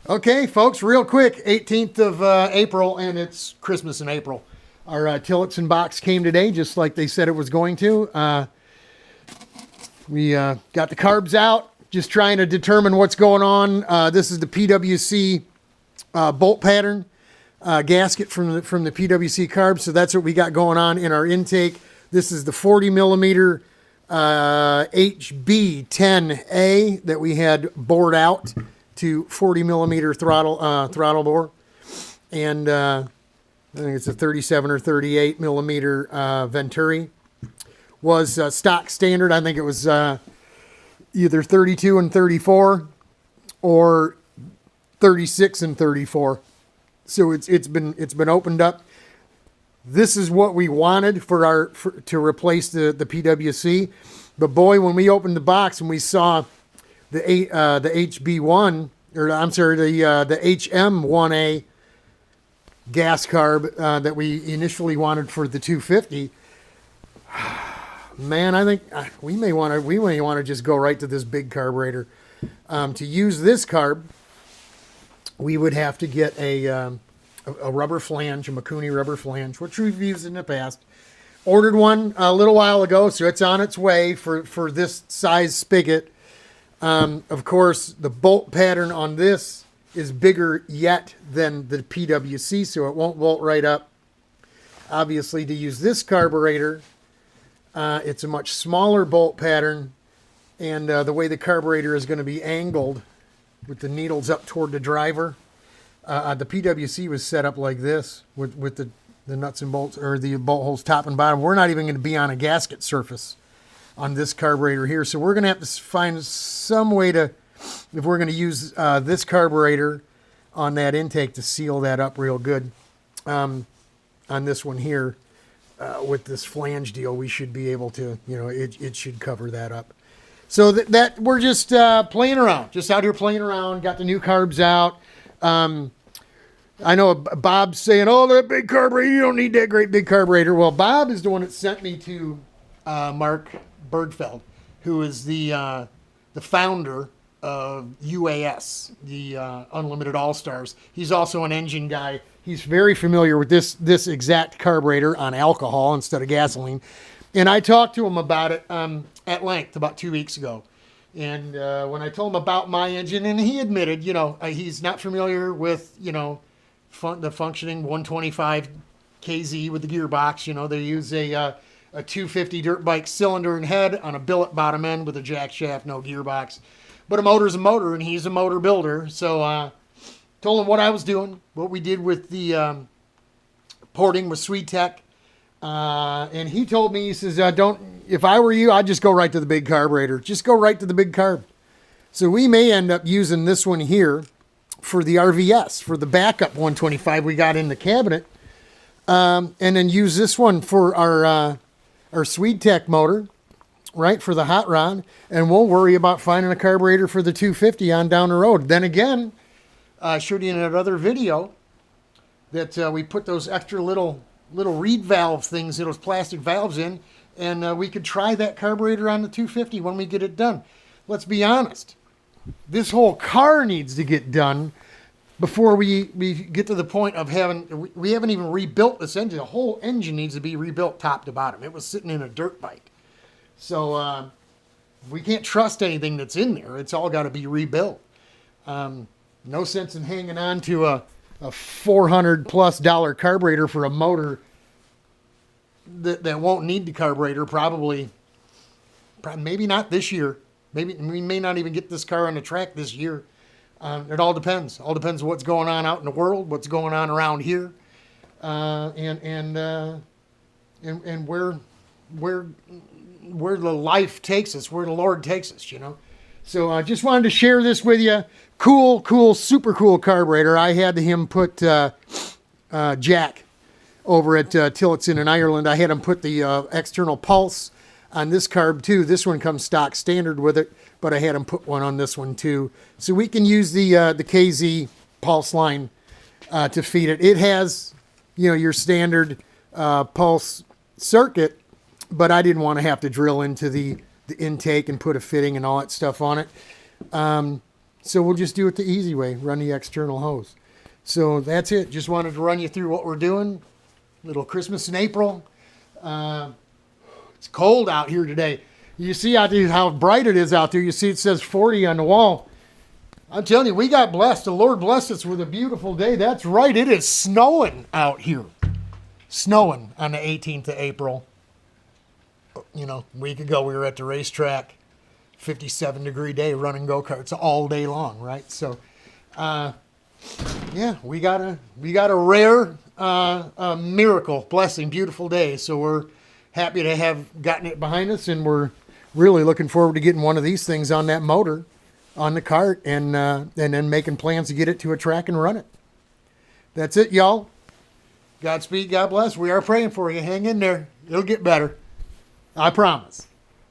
Okay, folks, real quick, 18th of April, and it's Christmas in April. Our Tillotson box came today, just like they said it was going to. We got the carbs out, just trying to determine what's going on. This is the PWC bolt pattern gasket from the PWC carbs, so that's what we got going on in our intake. This is the 40 millimeter HB10A that we had bored out to 40 millimeter throttle bore, and I think it's a 37 or 38 millimeter Venturi. Was stock standard. I think it was either 32 and 34 or 36 and 34. So it's been opened up. This is what we wanted to replace the PWC. But boy, when we opened the box and we saw the HB1, or I'm sorry, the HM1A gas carb that we initially wanted for the 250, man, I think we may want to just go right to this big carburetor. To use this carb, we would have to get a rubber flange, a Mikuni rubber flange, which we've used in the past. Ordered one a little while ago, so it's on its way for this size spigot. Of course, the bolt pattern on this is bigger yet than the PWC, so it won't bolt right up. Obviously, to use this carburetor, it's a much smaller bolt pattern, and the way the carburetor is going to be angled with the needles up toward the driver. The PWC was set up like this with the nuts and bolts, or the bolt holes top and bottom. We're not even going to be on a gasket surface on this carburetor here, so we're going to have to find some way to, if we're going to use this carburetor on that intake, to seal that up real good. On this one here, with this flange deal, we should be able to, it should cover that up. So that we're just playing around, just out here playing around. Got the new carbs out. I know Bob's saying, "Oh, that big carburetor, you don't need that great big carburetor." Well, Bob is the one that sent me to Mark Bergfeld, who is the founder of UAS, the Unlimited All-Stars. He's also an engine guy. He's very familiar with this exact carburetor on alcohol instead of gasoline. And I talked to him about it at length about 2 weeks ago. And when I told him about my engine, and he admitted, he's not familiar with, the functioning 125 KZ with the gearbox. They use a 250 dirt bike cylinder and head on a billet bottom end with a jack shaft, no gearbox. But a motor's a motor, and he's a motor builder. So told him what I was doing, what we did with the porting with SweeTech. And he told me, he says, if I were you, I'd just go right to the big carburetor. Just go right to the big carb. So we may end up using this one here for the RVS, for the backup 125 we got in the cabinet. And then use this one for our SweeTech motor, right, for the hot rod. And we'll worry about finding a carburetor for the 250 on down the road. Then again, I showed you in another video that we put those extra little reed valve things, those plastic valves in, and we could try that carburetor on the 250 when we get it done. Let's be honest. This whole car needs to get done before we get to the point of we haven't even rebuilt this engine. The whole engine needs to be rebuilt top to bottom. It was sitting in a dirt bike. So we can't trust anything that's in there. It's all got to be rebuilt. No sense in hanging on to a $400+ carburetor for a motor that won't need the carburetor probably maybe not this year. Maybe we may not even get this car on the track this year. It all depends. All depends what's going on out in the world, what's going on around here, and where the life takes us, where the Lord takes us, So I just wanted to share this with you. Cool, super cool carburetor. I had him put Jack over at Tillotson in Ireland. I had him put the external pulse on this carb too. This one comes stock standard with it, but I had him put one on this one too. So we can use the KZ pulse line to feed it. It has, your standard pulse circuit, but I didn't want to have to drill into the intake and put a fitting and all that stuff on it. So we'll just do it the easy way, run the external hose. So that's it. Just wanted to run you through what we're doing. Little Christmas in April. It's cold out here today. You see out there how bright it is out there. You see it says 40 on the wall. I'm telling you, we got blessed. The Lord blessed us with a beautiful day. That's right. It is snowing out here. Snowing on the 18th of April. You know, a week ago we were at the racetrack. 57-degree day running go-karts all day long, right? So, yeah, we got a rare miracle, blessing, beautiful day. So we're happy to have gotten it behind us, and we're really looking forward to getting one of these things on that motor, on the cart, and then making plans to get it to a track and run it. That's it, y'all. Godspeed, God bless. We are praying for you. Hang in there. It'll get better. I promise.